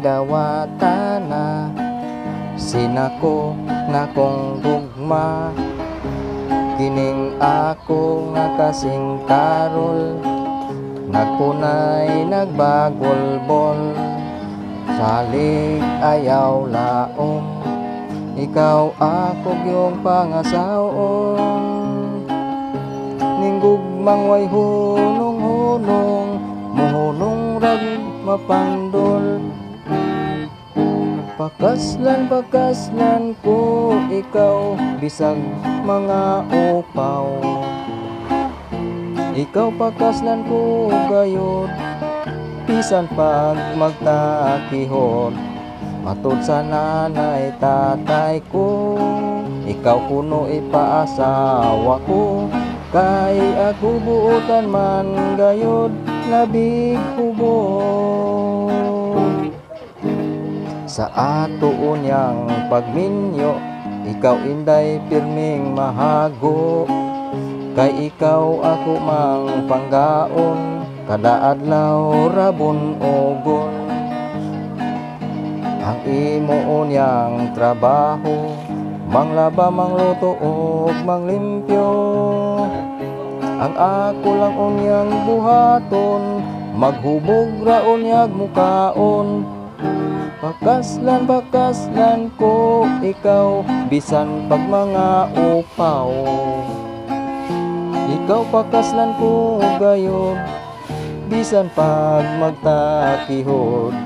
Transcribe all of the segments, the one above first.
dawatana, sinako na kong gugma, kining ako nga kasing karol, nagpunay nagbagolbol, salig ayaw laom, ikaw ako gyung pangasawon, ning gugmang way hunong-hunong, muhunong rag mapandol. Pakaslan ko ikaw, bisag mga upaw, ikaw pakaslan ko gayod, bisan pag magtakihon. Matud sa nanay tatay ko, ikaw kuno ipaasawa ko, kay ako buutan man gayod, labig hubog. Sa ato unyang pagminyo, ikaw inday pirming mahago, kay ikaw ako mang panggaon, kada adlaw rabon ogon. Ang imo unyang trabaho, manglaba, mangluto ug manglimpyo, ang ako lang unyang buhaton, maghubog ra unyag mukaon. Pakaslan ko ikaw, bisan pag mga upaw, ikaw pakaslan ko gayod, bisan pag magtakihod.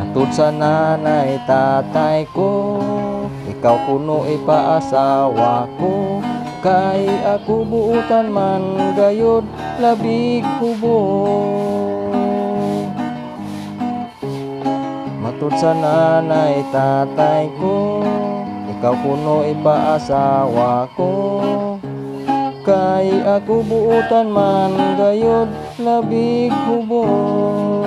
Atud sa nanay tatay ko, ikaw kuno ipaasawa ko, kay ako buutan man gayod, labig hubog. Matud sa nanay tatay ko, ikaw kuno ipaasawa ko, kay ako buutan man gayod, labig hubog.